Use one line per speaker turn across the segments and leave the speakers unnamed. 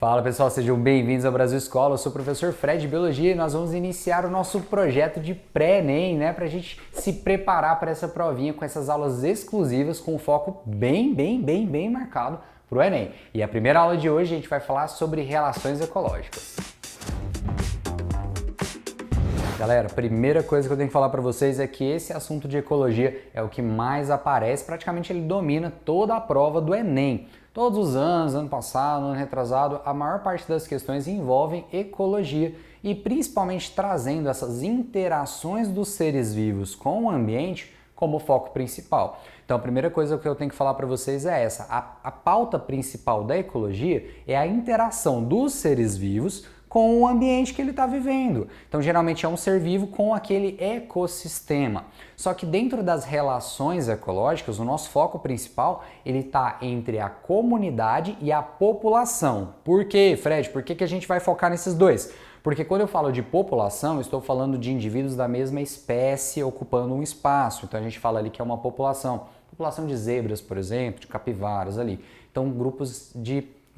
Fala pessoal, sejam bem-vindos ao Brasil Escola. Eu sou o professor Fred de Biologia e nós vamos iniciar o nosso projeto de pré-ENEM, né? Para a gente se preparar para essa provinha com essas aulas exclusivas com foco bem marcado para o ENEM. E a primeira aula de hoje a gente vai falar sobre relações ecológicas. Galera, a primeira coisa que eu tenho que falar para vocês é que esse assunto de ecologia é o que mais aparece, praticamente ele domina toda a prova do ENEM. Todos os anos, ano passado, ano retrasado, a maior parte das questões envolvem ecologia e principalmente trazendo essas interações dos seres vivos com o ambiente como foco principal. Então a primeira coisa que eu tenho que falar para vocês é essa, a pauta principal da ecologia é a interação dos seres vivos com o ambiente que ele está vivendo. Então, geralmente é um ser vivo com aquele ecossistema. Só que dentro das relações ecológicas, o nosso foco principal ele está entre a comunidade e a população. Por quê, Fred? Por que a gente vai focar nesses dois? Porque quando eu falo de população, eu estou falando de indivíduos da mesma espécie ocupando um espaço. Então, a gente fala ali que é uma população. População de zebras, por exemplo, de capivaras ali. Então, grupos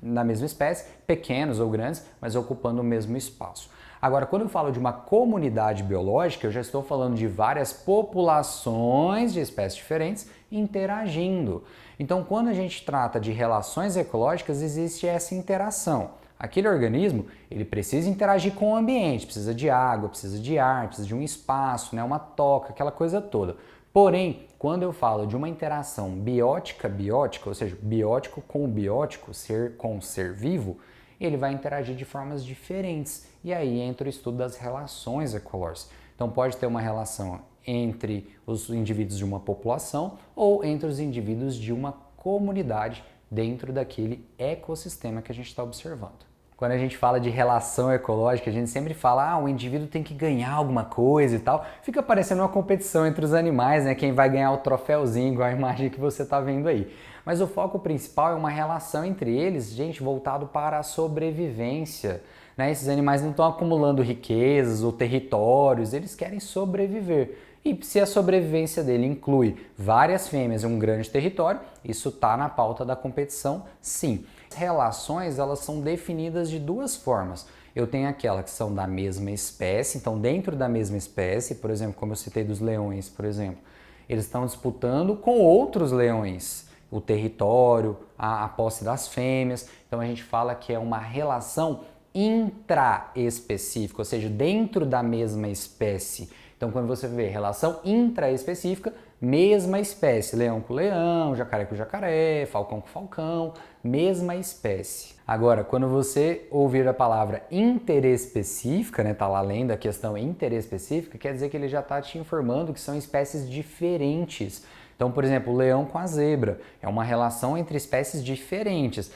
da mesma espécie, pequenos ou grandes, mas ocupando o mesmo espaço. Agora, quando eu falo de uma comunidade biológica, eu já estou falando de várias populações de espécies diferentes interagindo. Então, quando a gente trata de relações ecológicas, existe essa interação. Aquele organismo, ele precisa interagir com o ambiente, precisa de água, precisa de ar, precisa de um espaço, né, uma toca, aquela coisa toda. Porém, quando eu falo de uma interação biótica-biótica, ou seja, biótico com biótico, ser com ser vivo, ele vai interagir de formas diferentes. E aí entra o estudo das relações ecológicas. Então pode ter uma relação entre os indivíduos de uma população ou entre os indivíduos de uma comunidade dentro daquele ecossistema que a gente está observando. Quando a gente fala de relação ecológica, a gente sempre fala, o indivíduo tem que ganhar alguma coisa e tal. Fica parecendo uma competição entre os animais, né? Quem vai ganhar o troféuzinho, igual a imagem que você está vendo aí. Mas o foco principal é uma relação entre eles, gente, voltado para a sobrevivência. Né? Esses animais não estão acumulando riquezas ou territórios, eles querem sobreviver. E se a sobrevivência dele inclui várias fêmeas e um grande território, isso está na pauta da competição, sim. Relações, elas são definidas de duas formas. Eu tenho aquelas que são da mesma espécie, então dentro da mesma espécie, por exemplo, como eu citei dos leões, por exemplo, eles estão disputando com outros leões o território, a posse das fêmeas, então a gente fala que é uma relação intraespecífica, ou seja, dentro da mesma espécie. Então, quando você vê relação intraespecífica, mesma espécie, leão com leão, jacaré com jacaré, falcão com falcão, mesma espécie. Agora, quando você ouvir a palavra interespecífica, né, tá lá além da questão interespecífica, quer dizer que ele já está te informando que são espécies diferentes. Então, por exemplo, o leão com a zebra é uma relação entre espécies diferentes.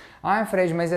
Fred, mas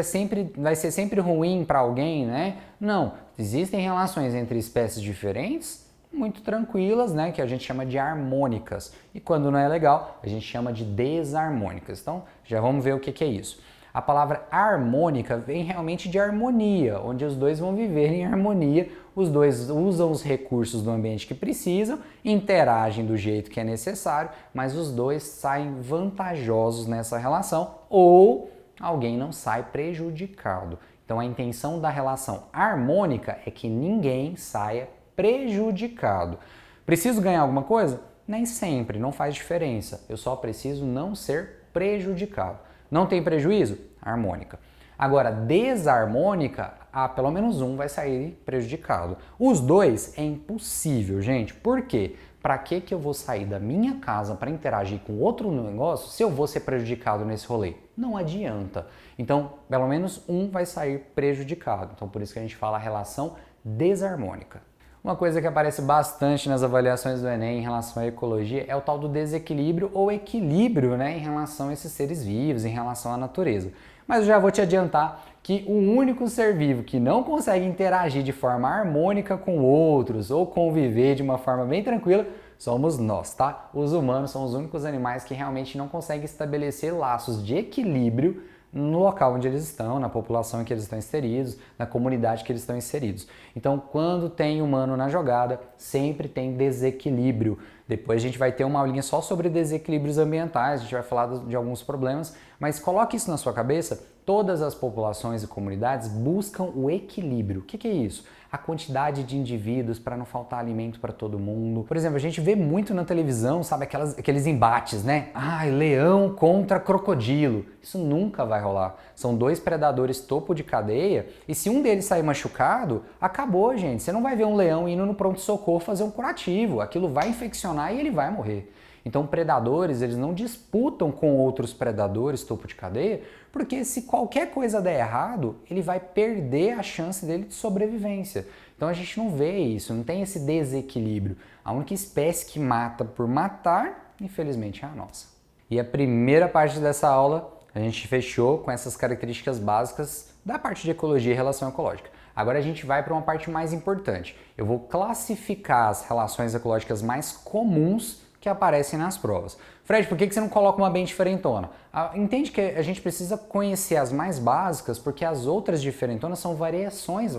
vai ser sempre ruim para alguém, né? Não, existem relações entre espécies diferentes muito tranquilas, né, que a gente chama de harmônicas. E quando não é legal, a gente chama de desarmônicas. Então, já vamos ver o que é isso. A palavra harmônica vem realmente de harmonia, onde os dois vão viver em harmonia, os dois usam os recursos do ambiente que precisam, interagem do jeito que é necessário, mas os dois saem vantajosos nessa relação ou alguém não sai prejudicado. Então, a intenção da relação harmônica é que ninguém saia prejudicado. Preciso ganhar alguma coisa? Nem sempre, não faz diferença. Eu só preciso não ser prejudicado. Não tem prejuízo? Harmônica. Agora, desarmônica, pelo menos um vai sair prejudicado. Os dois é impossível, gente. Por quê? Para que eu vou sair da minha casa para interagir com outro negócio se eu vou ser prejudicado nesse rolê? Não adianta. Então, pelo menos um vai sair prejudicado. Então, por isso que a gente fala relação desarmônica. Uma coisa que aparece bastante nas avaliações do Enem em relação à ecologia é o tal do desequilíbrio ou equilíbrio, né, em relação a esses seres vivos, em relação à natureza. Mas eu já vou te adiantar que o único ser vivo que não consegue interagir de forma harmônica com outros ou conviver de uma forma bem tranquila somos nós, tá? Os humanos são os únicos animais que realmente não conseguem estabelecer laços de equilíbrio no local onde eles estão, na população em que eles estão inseridos, na comunidade que eles estão inseridos. Então, quando tem humano na jogada, sempre tem desequilíbrio. Depois a gente vai ter uma aulinha só sobre desequilíbrios ambientais, a gente vai falar de alguns problemas, mas coloque isso na sua cabeça todas as populações e comunidades buscam o equilíbrio. O que é isso? A quantidade de indivíduos para não faltar alimento para todo mundo. Por exemplo, a gente vê muito na televisão, sabe, aqueles embates, né? Leão contra crocodilo. Isso nunca vai rolar. São dois predadores topo de cadeia e se um deles sair machucado, acabou, gente. Você não vai ver um leão indo no pronto-socorro fazer um curativo. Aquilo vai infeccionar e ele vai morrer. Então, predadores, eles não disputam com outros predadores topo de cadeia, porque se qualquer coisa der errado, ele vai perder a chance dele de sobrevivência. Então, a gente não vê isso, não tem esse desequilíbrio. A única espécie que mata por matar, infelizmente, é a nossa. E a primeira parte dessa aula, a gente fechou com essas características básicas da parte de ecologia e relação ecológica. Agora a gente vai para uma parte mais importante. Eu vou classificar as relações ecológicas mais comuns que aparecem nas provas. Fred, por que você não coloca uma bem diferentona? Entende que a gente precisa conhecer as mais básicas porque as outras diferentonas são variações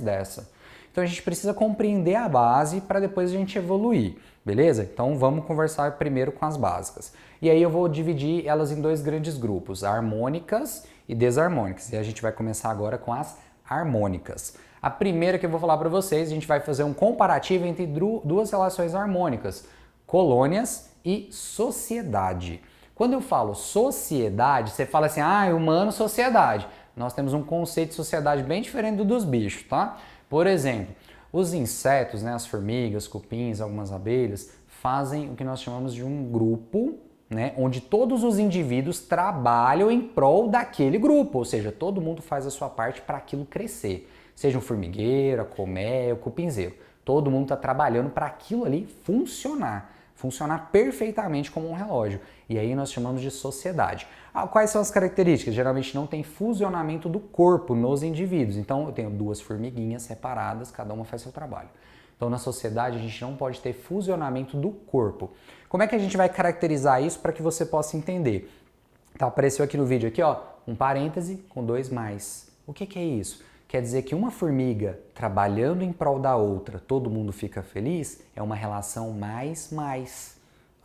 dessa. Então a gente precisa compreender a base para depois a gente evoluir, beleza? Então vamos conversar primeiro com as básicas. E aí eu vou dividir elas em dois grandes grupos, harmônicas e desarmônicas. E a gente vai começar agora com as harmônicas. A primeira que eu vou falar para vocês, a gente vai fazer um comparativo entre duas relações harmônicas, colônias e sociedade. Quando eu falo sociedade, você fala assim, humano, sociedade. Nós temos um conceito de sociedade bem diferente do dos bichos, tá? Por exemplo, os insetos, né, as formigas, cupins, algumas abelhas, fazem o que nós chamamos de um grupo, né, onde todos os indivíduos trabalham em prol daquele grupo, ou seja, todo mundo faz a sua parte para aquilo crescer. Seja um formigueiro, a colmeia, o cupinzeiro. Todo mundo está trabalhando para aquilo ali funcionar perfeitamente como um relógio. E aí nós chamamos de sociedade. Quais são as características? Geralmente não tem fusionamento do corpo nos indivíduos. Então eu tenho duas formiguinhas separadas, cada uma faz seu trabalho. Então na sociedade a gente não pode ter fusionamento do corpo. Como é que a gente vai caracterizar isso para que você possa entender? Tá, apareceu aqui no vídeo, aqui, ó, um parêntese com 2 mais. O que é isso? Quer dizer que uma formiga trabalhando em prol da outra, todo mundo fica feliz, é uma relação mais.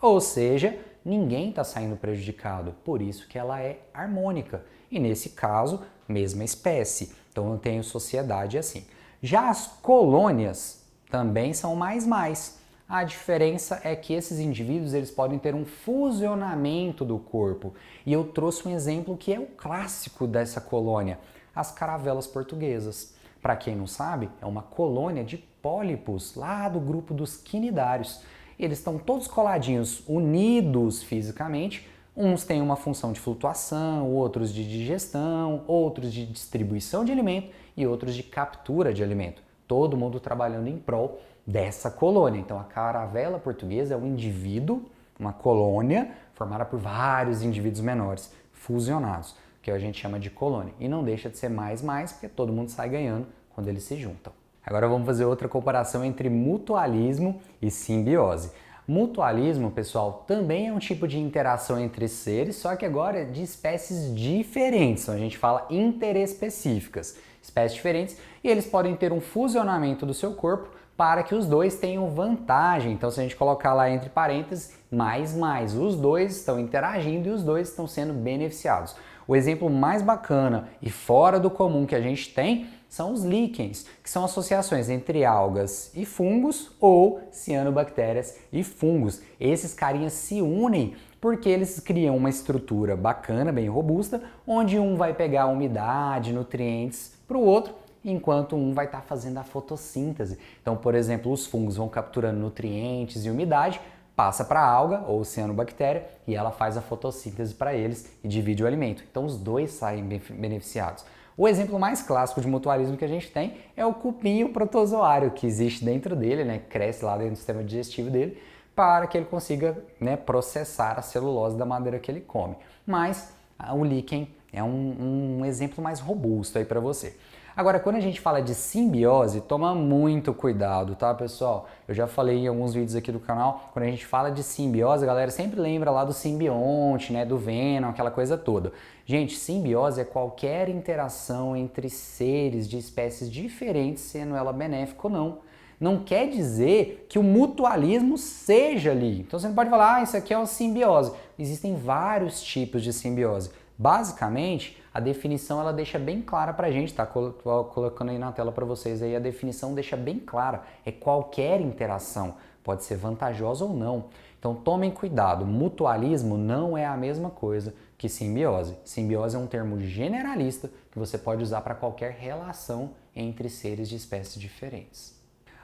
Ou seja, ninguém está saindo prejudicado, por isso que ela é harmônica. E nesse caso, mesma espécie. Então eu tenho sociedade assim. Já as colônias também são mais. A diferença é que esses indivíduos eles podem ter um fusionamento do corpo. E eu trouxe um exemplo que é o clássico dessa colônia. As caravelas portuguesas. Para quem não sabe, é uma colônia de pólipos lá do grupo dos quinidários. Eles estão todos coladinhos, unidos fisicamente. Uns têm uma função de flutuação, outros de digestão, outros de distribuição de alimento e outros de captura de alimento. Todo mundo trabalhando em prol dessa colônia. Então a caravela portuguesa é um indivíduo, uma colônia formada por vários indivíduos menores, fusionados, que a gente chama de colônia. E não deixa de ser mais, porque todo mundo sai ganhando quando eles se juntam. Agora vamos fazer outra comparação entre mutualismo e simbiose. Mutualismo, pessoal, também é um tipo de interação entre seres, só que agora de espécies diferentes. Então a gente fala interespecíficas, espécies diferentes, e eles podem ter um fusionamento do seu corpo para que os dois tenham vantagem. Então se a gente colocar lá entre parênteses, mais, os dois estão interagindo e os dois estão sendo beneficiados. O exemplo mais bacana e fora do comum que a gente tem são os líquens, que são associações entre algas e fungos ou cianobactérias e fungos. Esses carinhas se unem porque eles criam uma estrutura bacana, bem robusta, onde um vai pegar umidade, nutrientes para o outro, enquanto um vai estar fazendo a fotossíntese. Então, por exemplo, os fungos vão capturando nutrientes e umidade, passa para a alga ou cianobactéria e ela faz a fotossíntese para eles e divide o alimento. Então os dois saem beneficiados. O exemplo mais clássico de mutualismo que a gente tem é o cupim e o protozoário que existe dentro dele, né, cresce lá dentro do sistema digestivo dele para que ele consiga, né, processar a celulose da maneira que ele come. Mas o líquen é um exemplo mais robusto aí para você. Agora, quando a gente fala de simbiose, toma muito cuidado, tá, pessoal? Eu já falei em alguns vídeos aqui do canal, quando a gente fala de simbiose, a galera sempre lembra lá do simbionte, né, do Venom, aquela coisa toda. Gente, simbiose é qualquer interação entre seres de espécies diferentes, sendo ela benéfica ou não. Não quer dizer que o mutualismo seja ali. Então você não pode falar, isso aqui é uma simbiose. Existem vários tipos de simbiose. Basicamente, A definição ela deixa bem clara pra gente, tá? Colocando aí na tela para vocês aí, a definição deixa bem clara. É qualquer interação, pode ser vantajosa ou não. Então tomem cuidado, mutualismo não é a mesma coisa que simbiose. Simbiose é um termo generalista que você pode usar para qualquer relação entre seres de espécies diferentes.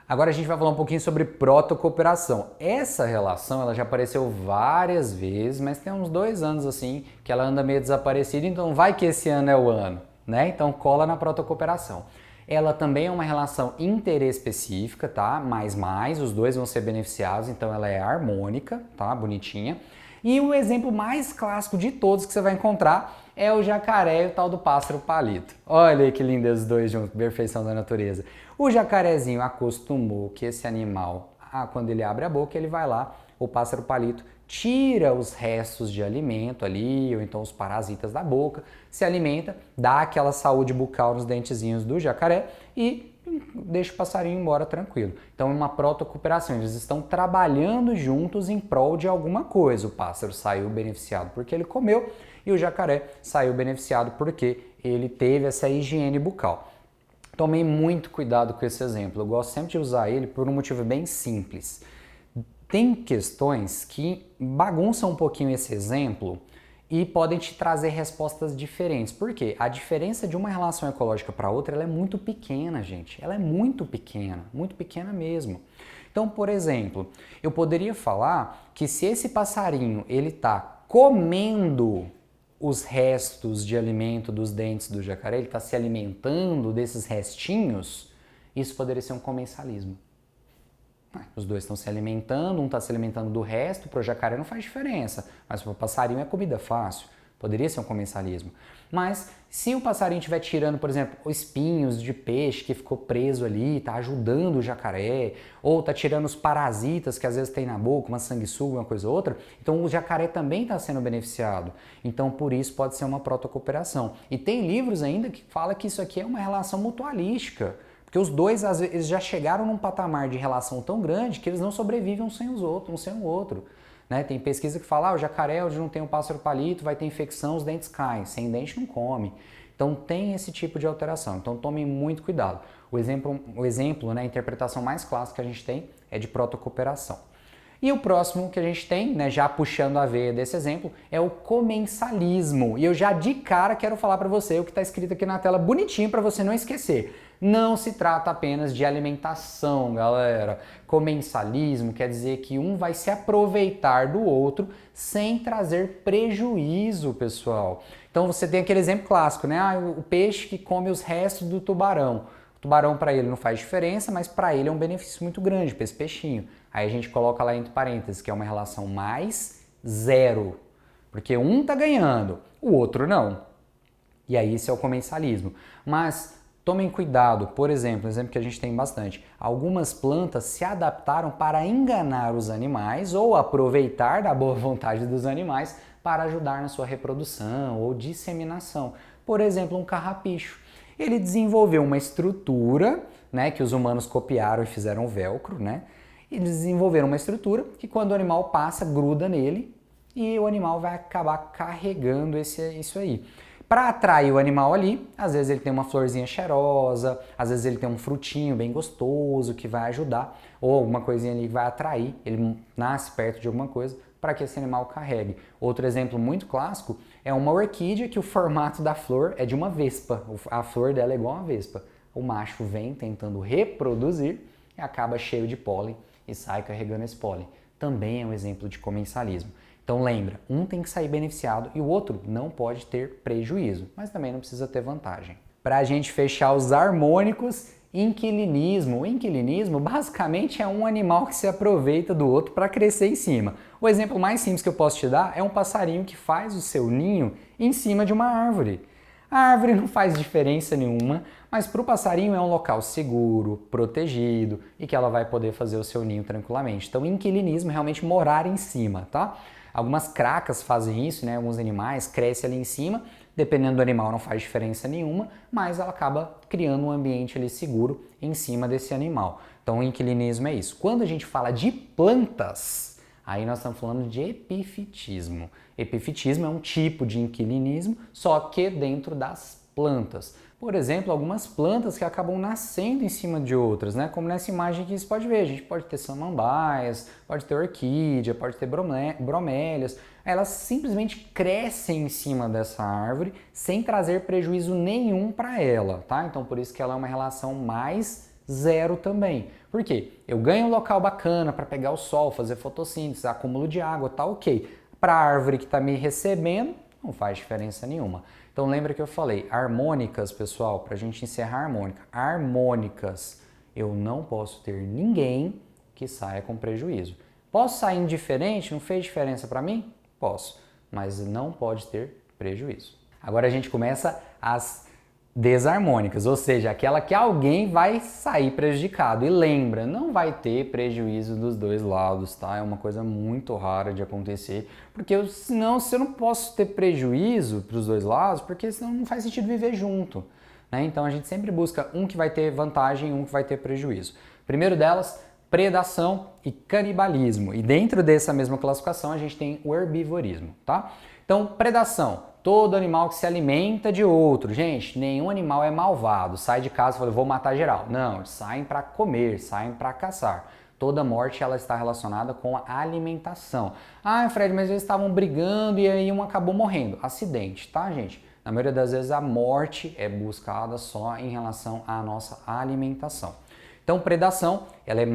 Agora a gente vai falar um pouquinho sobre protocooperação. Essa relação ela já apareceu várias vezes, mas tem uns 2 anos assim que ela anda meio desaparecida, então vai que esse ano é o ano, né? Então cola na protocooperação. Ela também é uma relação interespecífica, tá? Mais, os dois vão ser beneficiados, então ela é harmônica, tá? Bonitinha. E o exemplo mais clássico de todos que você vai encontrar é o jacaré e o tal do pássaro palito. Olha aí que lindo os dois juntos, perfeição da natureza. O jacarezinho acostumou que esse animal, quando ele abre a boca, ele vai lá, o pássaro palito tira os restos de alimento ali, ou então os parasitas da boca, se alimenta, dá aquela saúde bucal nos dentezinhos do jacaré e deixa o passarinho embora tranquilo. Então é uma protocooperação, eles estão trabalhando juntos em prol de alguma coisa. O pássaro saiu beneficiado porque ele comeu e o jacaré saiu beneficiado porque ele teve essa higiene bucal. Tomei muito cuidado com esse exemplo, eu gosto sempre de usar ele por um motivo bem simples. Tem questões que bagunçam um pouquinho esse exemplo e podem te trazer respostas diferentes. Por quê? A diferença de uma relação ecológica para outra ela é muito pequena, gente. Ela é muito pequena mesmo. Então, por exemplo, eu poderia falar que se esse passarinho ele está comendo os restos de alimento dos dentes do jacaré, ele está se alimentando desses restinhos, isso poderia ser um comensalismo. Os dois estão se alimentando, um está se alimentando do resto, para o jacaré não faz diferença, mas para o passarinho é comida fácil, poderia ser um comensalismo. Mas se o passarinho estiver tirando, por exemplo, espinhos de peixe que ficou preso ali, está ajudando o jacaré, ou está tirando os parasitas que às vezes tem na boca, uma sanguessuga, uma coisa ou outra, então o jacaré também está sendo beneficiado. Então por isso pode ser uma protocooperação. E tem livros ainda que falam que isso aqui é uma relação mutualística. Porque os dois, às vezes, eles já chegaram num patamar de relação tão grande que eles não sobrevivem um sem os outros, um sem o outro. Né? Tem pesquisa que fala, o jacaré onde não tem o pássaro palito vai ter infecção, os dentes caem, sem dente não come. Então tem esse tipo de alteração, então tomem muito cuidado. O exemplo, né, a interpretação mais clássica que a gente tem é de protocooperação. E o próximo que a gente tem, né, já puxando a veia desse exemplo, é o comensalismo. E eu já de cara quero falar para você o que está escrito aqui na tela bonitinho para você não esquecer. Não se trata apenas de alimentação, galera. Comensalismo quer dizer que um vai se aproveitar do outro sem trazer prejuízo, pessoal. Então você tem aquele exemplo clássico, né? O peixe que come os restos do tubarão. O tubarão para ele não faz diferença, mas para ele é um benefício muito grande para esse peixinho. Aí a gente coloca lá entre parênteses que é uma relação mais zero, porque um está ganhando, o outro não. E aí esse é o comensalismo. Mas tomem cuidado, por exemplo, um exemplo que a gente tem bastante, algumas plantas se adaptaram para enganar os animais ou aproveitar da boa vontade dos animais para ajudar na sua reprodução ou disseminação. Por exemplo, um carrapicho. Ele desenvolveu uma estrutura, né, que os humanos copiaram e fizeram velcro, né? Eles desenvolveram uma estrutura que quando o animal passa, gruda nele e o animal vai acabar carregando isso aí. Para atrair o animal ali, às vezes ele tem uma florzinha cheirosa, às vezes ele tem um frutinho bem gostoso que vai ajudar, ou alguma coisinha ali que vai atrair, ele nasce perto de alguma coisa para que esse animal carregue. Outro exemplo muito clássico é uma orquídea que o formato da flor é de uma vespa, a flor dela é igual a uma vespa. O macho vem tentando reproduzir e acaba cheio de pólen e sai carregando esse pólen. Também é um exemplo de comensalismo. Então lembra, um tem que sair beneficiado e o outro não pode ter prejuízo, mas também não precisa ter vantagem. Para a gente fechar os harmônicos, inquilinismo. O inquilinismo basicamente é um animal que se aproveita do outro para crescer em cima. O exemplo mais simples que eu posso te dar é um passarinho que faz o seu ninho em cima de uma árvore. A árvore não faz diferença nenhuma, mas para o passarinho é um local seguro, protegido e que ela vai poder fazer o seu ninho tranquilamente. Então, inquilinismo é realmente morar em cima, tá? Algumas cracas fazem isso, né? Alguns animais crescem ali em cima, dependendo do animal não faz diferença nenhuma, mas ela acaba criando um ambiente ali seguro em cima desse animal. Então, o inquilinismo é isso. Quando a gente fala de plantas, Aí nós estamos falando de epifitismo. Epifitismo é um tipo de inquilinismo, só que dentro das plantas. Por exemplo, algumas plantas que acabam nascendo em cima de outras, né? Como nessa imagem que você pode ver, a gente pode ter samambaias, pode ter orquídea, pode ter bromélias. Elas simplesmente crescem em cima dessa árvore sem trazer prejuízo nenhum para ela, tá? Então por isso que ela é uma relação mais zero também. Por quê? Eu ganho um local bacana para pegar o sol, fazer fotossíntese, acúmulo de água, tá ok. Para a árvore que está me recebendo, não faz diferença nenhuma. Então lembra que eu falei, harmônicas, pessoal, para a gente encerrar a harmônica. Harmônicas, eu não posso ter ninguém que saia com prejuízo. Posso sair indiferente? Não fez diferença para mim? Posso, mas não pode ter prejuízo. Agora a gente começa as desarmônicas, ou seja, aquela que alguém vai sair prejudicado. E lembra, não vai ter prejuízo dos dois lados, tá? É uma coisa muito rara de acontecer, porque senão eu não posso ter prejuízo para os dois lados, porque senão não faz sentido viver junto, né? Então a gente sempre busca um que vai ter vantagem e um que vai ter prejuízo. Primeiro delas, predação e canibalismo. E dentro dessa mesma classificação a gente tem o herbivorismo, tá? Então, predação, todo animal que se alimenta de outro. Gente, nenhum animal é malvado, sai de casa e fala, vou matar geral. Não, eles saem para comer, saem para caçar. Toda morte ela está relacionada com a alimentação. Ah, Fred, mas eles estavam brigando e aí um acabou morrendo. Acidente, tá, gente? Na maioria das vezes a morte é buscada só em relação à nossa alimentação. Então, predação, ela é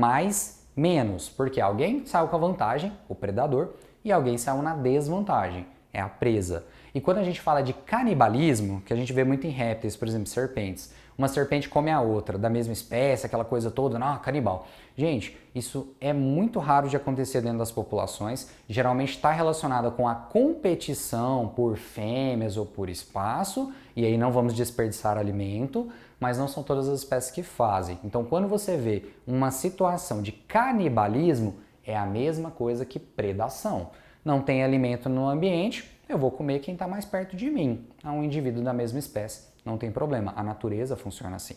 menos, porque alguém saiu com a vantagem, o predador, e alguém saiu na desvantagem, é a presa. E quando a gente fala de canibalismo, que a gente vê muito em répteis, por exemplo, serpentes, uma serpente come a outra, da mesma espécie, aquela coisa toda, não, canibal. Gente, isso é muito raro de acontecer dentro das populações, geralmente está relacionada com a competição por fêmeas ou por espaço, e aí não vamos desperdiçar alimento, mas não são todas as espécies que fazem. Então, quando você vê uma situação de canibalismo, é a mesma coisa que predação. Não tem alimento no ambiente, eu vou comer quem está mais perto de mim. É um indivíduo da mesma espécie, não tem problema, a natureza funciona assim.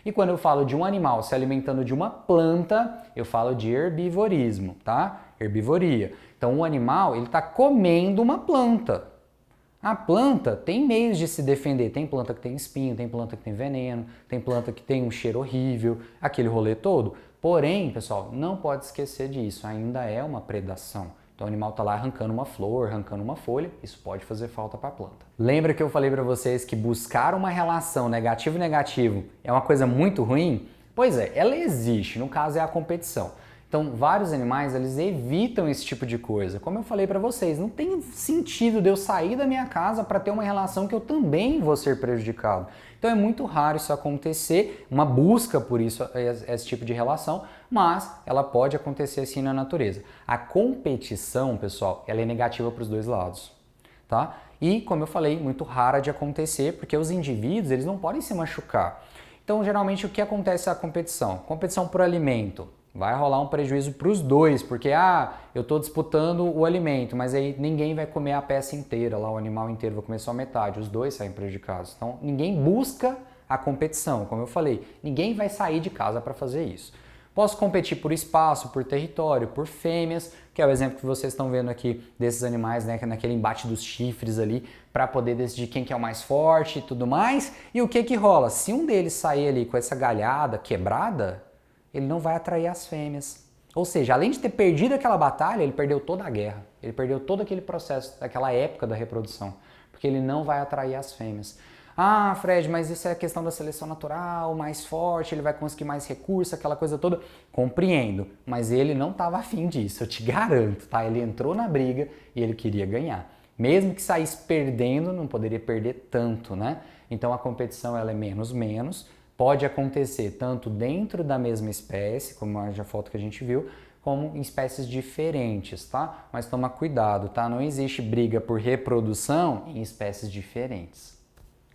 E quando eu falo de um animal se alimentando de uma planta, eu falo de herbivorismo, tá? Herbivoria. Então, um animal, ele está comendo uma planta. A planta tem meios de se defender. Tem planta que tem espinho, tem planta que tem veneno, tem planta que tem um cheiro horrível, aquele rolê todo. Porém, pessoal, não pode esquecer disso, ainda é uma predação. Então o animal está lá arrancando uma flor, arrancando uma folha, isso pode fazer falta para a planta. Lembra que eu falei para vocês que buscar uma relação negativo-negativo é uma coisa muito ruim? Pois é, ela existe, no caso é a competição. Então vários animais eles evitam esse tipo de coisa. Como eu falei para vocês, não tem sentido de eu sair da minha casa para ter uma relação que eu também vou ser prejudicado. Então é muito raro isso acontecer, uma busca por isso, esse tipo de relação, mas ela pode acontecer assim na natureza. A competição, pessoal, ela é negativa para os dois lados, tá? E, como eu falei, muito rara de acontecer, porque os indivíduos, eles não podem se machucar. Então, geralmente, o que acontece na competição? Competição por alimento. Vai rolar um prejuízo para os dois, porque eu estou disputando o alimento, mas aí ninguém vai comer a peça inteira, lá o animal inteiro vai comer só metade, os dois saem prejudicados. Então ninguém busca a competição, como eu falei, ninguém vai sair de casa para fazer isso. Posso competir por espaço, por território, por fêmeas, que é o exemplo que vocês estão vendo aqui desses animais, né, naquele embate dos chifres ali, para poder decidir quem que é o mais forte e tudo mais. E o que rola? Se um deles sair ali com essa galhada quebrada, ele não vai atrair as fêmeas. Ou seja, além de ter perdido aquela batalha, ele perdeu toda a guerra. Ele perdeu todo aquele processo, daquela época da reprodução. Porque ele não vai atrair as fêmeas. Ah, Fred, mas isso é a questão da seleção natural, mais forte, ele vai conseguir mais recursos, aquela coisa toda. Compreendo, mas ele não estava afim disso, eu te garanto, tá? Ele entrou na briga e ele queria ganhar. Mesmo que saísse perdendo, não poderia perder tanto, né? Então a competição ela é menos. Pode acontecer tanto dentro da mesma espécie, como a foto que a gente viu, como em espécies diferentes, tá? Mas toma cuidado, tá? Não existe briga por reprodução em espécies diferentes.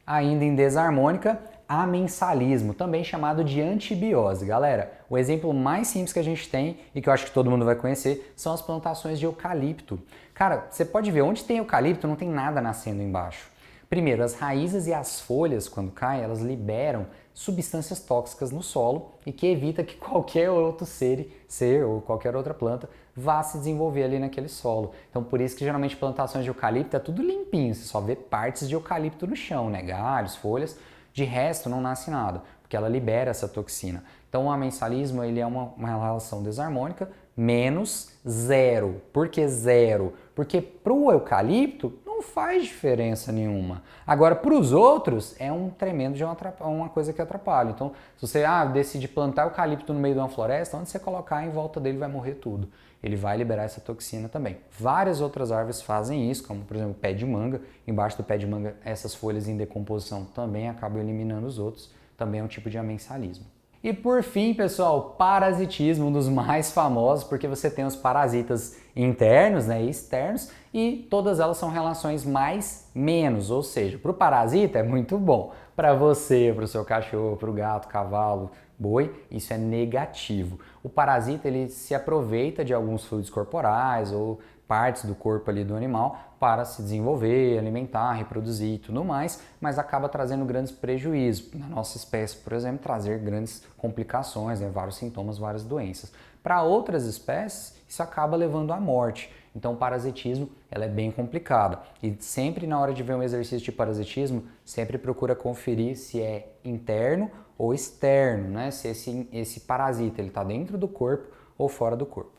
Ainda em desarmônica, amensalismo, também chamado de antibiose. Galera, o exemplo mais simples que a gente tem e que eu acho que todo mundo vai conhecer são as plantações de eucalipto. Cara, você pode ver, onde tem eucalipto não tem nada nascendo embaixo. Primeiro, as raízes e as folhas, quando caem, elas liberam substâncias tóxicas no solo e que evita que qualquer outro ser ou qualquer outra planta vá se desenvolver ali naquele solo. Então por isso que geralmente plantações de eucalipto é tudo limpinho, você só vê partes de eucalipto no chão, né? Galhos, folhas, de resto não nasce nada, porque ela libera essa toxina. Então o amensalismo ele é uma relação desarmônica menos zero. Por que zero? Porque para o eucalipto não faz diferença nenhuma. Agora, para os outros, é um tremendo de uma coisa que atrapalha. Então, se você decide plantar eucalipto no meio de uma floresta, onde você colocar em volta dele vai morrer tudo. Ele vai liberar essa toxina também. Várias outras árvores fazem isso, como por exemplo o pé de manga. Embaixo do pé de manga, essas folhas em decomposição também acabam eliminando os outros. Também é um tipo de amensalismo. E por fim, pessoal, parasitismo, um dos mais famosos, porque você tem os parasitas internos, né, e externos, e todas elas são relações mais menos, ou seja, para o parasita é muito bom, para você, para o seu cachorro, para o gato, cavalo, boi, isso é negativo. O parasita ele se aproveita de alguns fluidos corporais ou partes do corpo ali do animal para se desenvolver, alimentar, reproduzir e tudo mais, mas acaba trazendo grandes prejuízos. Na nossa espécie, por exemplo, trazer grandes complicações, né, vários sintomas, várias doenças. Para outras espécies, isso acaba levando à morte. Então, o parasitismo ela é bem complicada. E sempre na hora de ver um exercício de parasitismo, sempre procura conferir se é interno ou externo, né? Se esse parasita está dentro do corpo ou fora do corpo.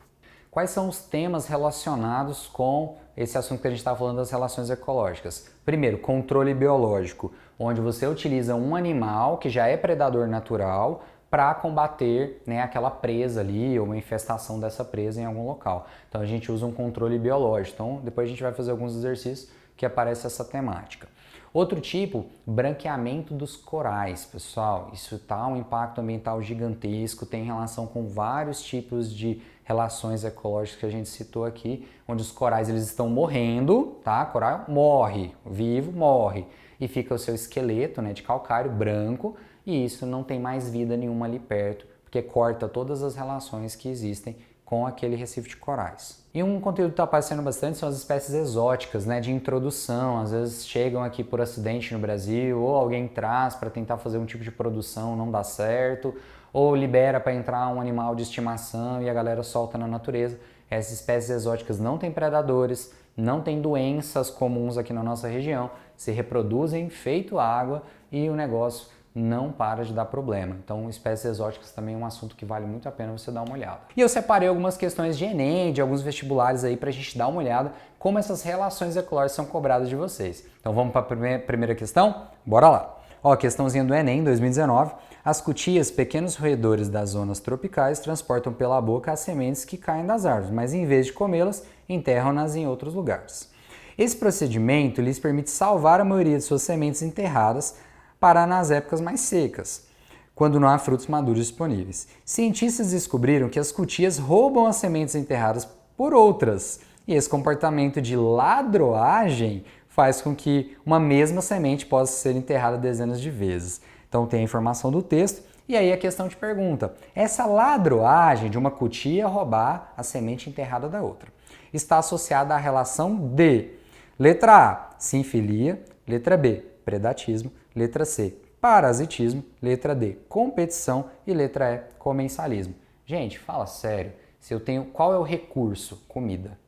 Quais são os temas relacionados com esse assunto que a gente está falando das relações ecológicas? Primeiro, controle biológico, onde você utiliza um animal que já é predador natural para combater, né, aquela presa ali ou uma infestação dessa presa em algum local. Então a gente usa um controle biológico. Então depois a gente vai fazer alguns exercícios que aparece essa temática. Outro tipo, branqueamento dos corais, pessoal. Isso tá um impacto ambiental gigantesco, tem relação com vários tipos de relações ecológicas que a gente citou aqui, onde os corais eles estão morrendo, tá? Coral morre, vivo morre, e fica o seu esqueleto, né, de calcário branco, e isso não tem mais vida nenhuma ali perto, porque corta todas as relações que existem com aquele recife de corais. E um conteúdo que está aparecendo bastante são as espécies exóticas, né, de introdução, às vezes chegam aqui por acidente no Brasil, ou alguém traz para tentar fazer um tipo de produção, não dá certo, ou libera para entrar um animal de estimação e a galera solta na natureza. Essas espécies exóticas não têm predadores, não têm doenças comuns aqui na nossa região, se reproduzem feito água e o negócio não para de dar problema. Então, espécies exóticas também é um assunto que vale muito a pena você dar uma olhada. E eu separei algumas questões de Enem, de alguns vestibulares aí pra gente dar uma olhada como essas relações ecológicas são cobradas de vocês. Então, vamos para a primeira questão? Bora lá! Ó, questãozinha do Enem 2019. As cutias, pequenos roedores das zonas tropicais, transportam pela boca as sementes que caem das árvores, mas em vez de comê-las, enterram-nas em outros lugares. Esse procedimento lhes permite salvar a maioria de suas sementes enterradas para nas épocas mais secas, quando não há frutos maduros disponíveis. Cientistas descobriram que as cutias roubam as sementes enterradas por outras, e esse comportamento de ladroagem faz com que uma mesma semente possa ser enterrada dezenas de vezes. Então tem a informação do texto, e aí a questão te pergunta, essa ladroagem de uma cutia roubar a semente enterrada da outra está associada à relação de letra A, sinfilia, letra B, predatismo, letra C, parasitismo, letra D, competição e letra E, comensalismo. Gente, fala sério, se eu tenho, qual é o recurso? Comida.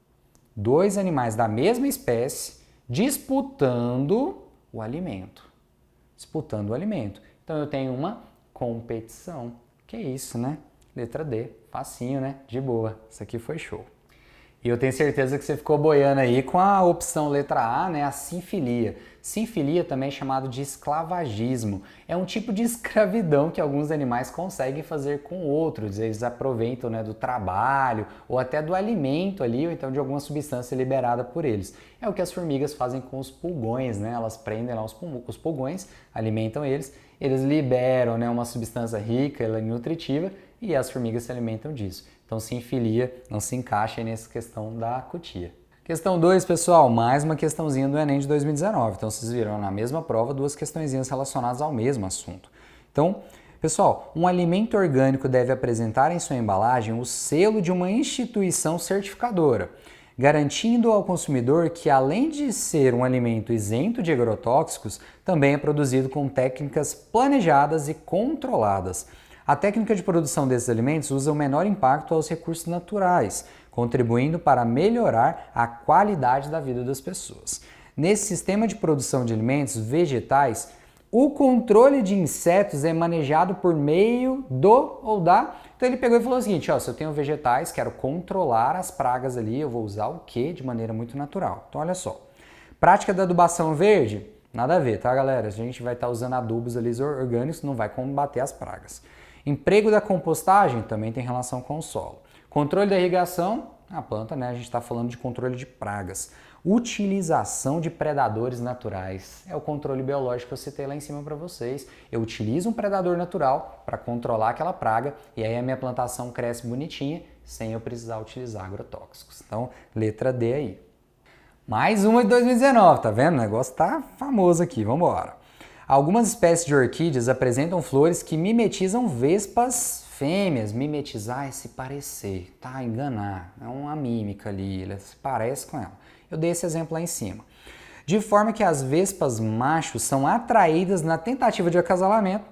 Dois animais da mesma espécie disputando o alimento. Disputando o alimento. Então eu tenho uma competição. Que isso, né? Letra D, facinho, né? De boa. Isso aqui foi show. E eu tenho certeza que você ficou boiando aí com a opção letra A, né, a sinfilia. Sinfilia também é chamado de esclavagismo. É um tipo de escravidão que alguns animais conseguem fazer com outros. Eles aproveitam, né, do trabalho ou até do alimento ali, ou então de alguma substância liberada por eles. É o que as formigas fazem com os pulgões, né? Elas prendem lá os pulgões, alimentam eles liberam, né, uma substância rica e nutritiva e as formigas se alimentam disso. Então, sinfilia não se encaixa aí nessa questão da cutia. Questão 2, pessoal, mais uma questãozinha do Enem de 2019. Então, vocês viram na mesma prova duas questõezinhas relacionadas ao mesmo assunto. Então, pessoal, um alimento orgânico deve apresentar em sua embalagem o selo de uma instituição certificadora. garantindo ao consumidor que, além de ser um alimento isento de agrotóxicos, também é produzido com técnicas planejadas e controladas. A técnica de produção desses alimentos usa o menor impacto aos recursos naturais, contribuindo para melhorar a qualidade da vida das pessoas. Nesse sistema de produção de alimentos vegetais, o controle de insetos é manejado por meio do ou da... Então ele pegou e falou o seguinte, ó, se eu tenho vegetais, quero controlar as pragas ali, eu vou usar o quê? De maneira muito natural. Então olha só, prática da adubação verde, nada a ver, tá galera? A gente vai estar usando adubos ali orgânicos, não vai combater as pragas. Emprego da compostagem também tem relação com o solo. Controle da irrigação, a planta, né? A gente está falando de controle de pragas. Utilização de predadores naturais. É o controle biológico que eu citei lá em cima para vocês. Eu utilizo um predador natural para controlar aquela praga e aí a minha plantação cresce bonitinha sem eu precisar utilizar agrotóxicos. Então, letra D aí. Mais uma de 2019, tá vendo? O negócio tá famoso aqui, vamos embora. Algumas espécies de orquídeas apresentam flores que mimetizam vespas fêmeas. Mimetizar é se parecer, tá? Enganar. É uma mímica ali, ela se parece com ela. Eu dei esse exemplo lá em cima. De forma que as vespas machos são atraídas na tentativa de acasalamento.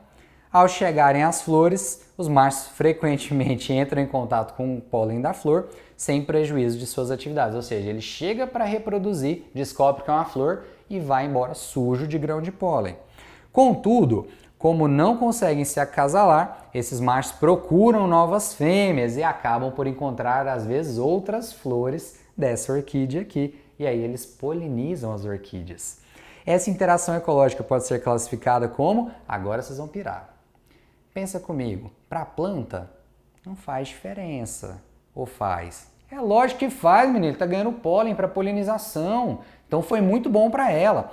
Ao chegarem às flores, os machos frequentemente entram em contato com o pólen da flor, sem prejuízo de suas atividades. Ou seja, ele chega para reproduzir, descobre que é uma flor e vai embora sujo de grão de pólen. Contudo, como não conseguem se acasalar, esses machos procuram novas fêmeas e acabam por encontrar, às vezes, outras flores dessa orquídea aqui. E aí eles polinizam as orquídeas. Essa interação ecológica pode ser classificada como... Agora vocês vão pirar. Pensa comigo, para a planta não faz diferença. Ou faz? É lógico que faz, menino. Ele está ganhando pólen para polinização. Então foi muito bom para ela.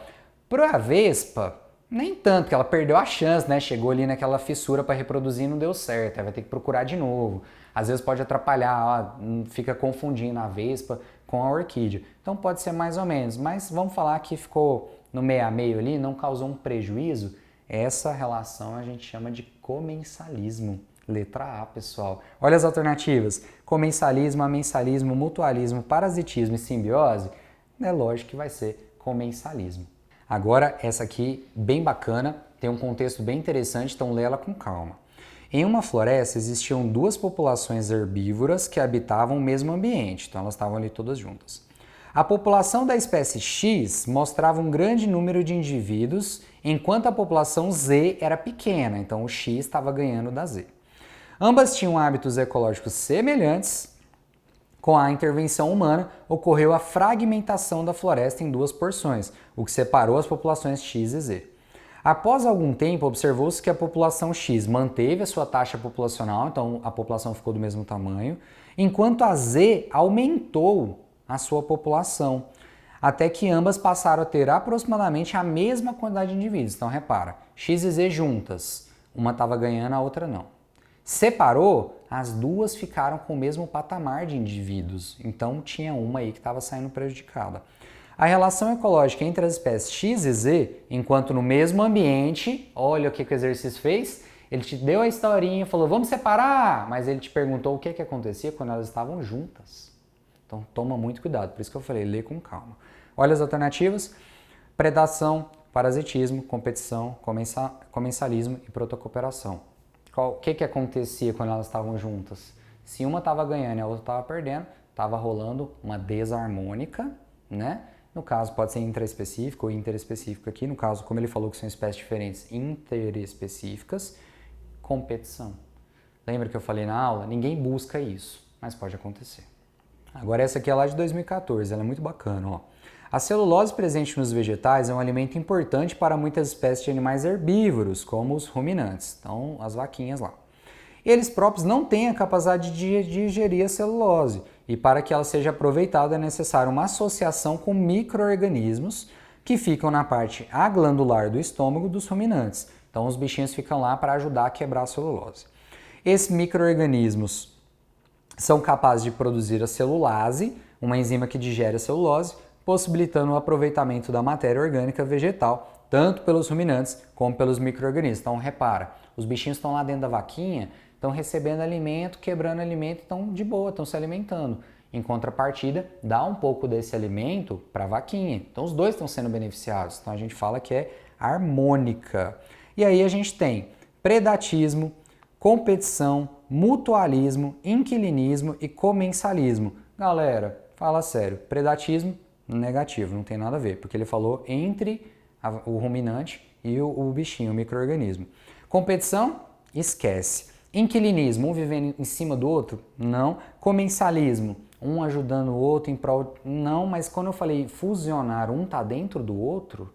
Para a vespa... Nem tanto, que ela perdeu a chance, né? Chegou ali naquela fissura para reproduzir e não deu certo. Aí vai ter que procurar de novo. Às vezes pode atrapalhar, ó, fica confundindo a vespa com a orquídea. Então pode ser mais ou menos, mas vamos falar que ficou no meio a meio ali, não causou um prejuízo. Essa relação a gente chama de comensalismo. Letra A, pessoal. Olha as alternativas. Comensalismo, amensalismo, mutualismo, parasitismo e simbiose. É lógico que vai ser comensalismo. Agora, essa aqui, bem bacana, tem um contexto bem interessante, então lê ela com calma. Em uma floresta existiam duas populações herbívoras que habitavam o mesmo ambiente, então elas estavam ali todas juntas. A população da espécie X mostrava um grande número de indivíduos, enquanto a população Z era pequena, então o X estava ganhando da Z. Ambas tinham hábitos ecológicos semelhantes. Com a intervenção humana, ocorreu a fragmentação da floresta em duas porções, o que separou as populações X e Z. Após algum tempo, observou-se que a população X manteve a sua taxa populacional, então a população ficou do mesmo tamanho, enquanto a Z aumentou a sua população, até que ambas passaram a ter aproximadamente a mesma quantidade de indivíduos. Então repara, X e Z juntas, uma estava ganhando, a outra não. Separou, as duas ficaram com o mesmo patamar de indivíduos, então tinha uma aí que estava saindo prejudicada. A relação ecológica entre as espécies X e Z, enquanto no mesmo ambiente, olha o que o exercício fez, ele te deu a historinha, falou vamos separar, mas ele te perguntou o que acontecia quando elas estavam juntas. Então toma muito cuidado, por isso que eu falei, lê com calma. Olha as alternativas, predação, parasitismo, competição, comensalismo e protocooperação. O que acontecia quando elas estavam juntas? Se uma estava ganhando e a outra estava perdendo, estava rolando uma desarmônica, né? No caso, pode ser intraespecífico ou interespecífico aqui. No caso, como ele falou que são espécies diferentes, interespecíficas, competição. Lembra que eu falei na aula? Ninguém busca isso, mas pode acontecer. Agora essa aqui é lá de 2014, ela é muito bacana, ó. A celulose presente nos vegetais é um alimento importante para muitas espécies de animais herbívoros, como os ruminantes, então as vaquinhas lá. Eles próprios não têm a capacidade de digerir a celulose, e para que ela seja aproveitada é necessário uma associação com micro-organismos que ficam na parte aglandular do estômago dos ruminantes. Então os bichinhos ficam lá para ajudar a quebrar a celulose. Esses micro-organismos são capazes de produzir a celulase, uma enzima que digere a celulose, possibilitando o aproveitamento da matéria orgânica vegetal, tanto pelos ruminantes como pelos micro-organismos. Então repara, os bichinhos estão lá dentro da vaquinha, estão recebendo alimento, quebrando alimento, estão de boa, estão se alimentando. Em contrapartida, dá um pouco desse alimento para a vaquinha. Então os dois estão sendo beneficiados. Então a gente fala que é harmônica. E aí a gente tem predatismo, competição, mutualismo, inquilinismo e comensalismo. Galera, fala sério, predatismo negativo, não tem nada a ver, porque ele falou entre o ruminante e o bichinho, o micro-organismo. Competição, esquece. Inquilinismo, um vivendo em cima do outro? Não. Comensalismo, um ajudando o outro em prol... Não, mas quando eu falei fusionar, um tá dentro do outro,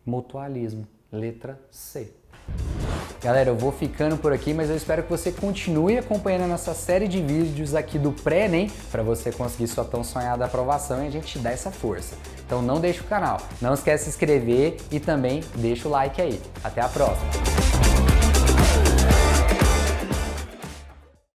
mutualismo, letra C. Galera, eu vou ficando por aqui, mas eu espero que você continue acompanhando a nossa série de vídeos aqui do Pré-ENEM para você conseguir sua tão sonhada aprovação e a gente te dá essa força. Então não deixe o canal, não esquece de se inscrever e também deixa o like aí. Até a próxima!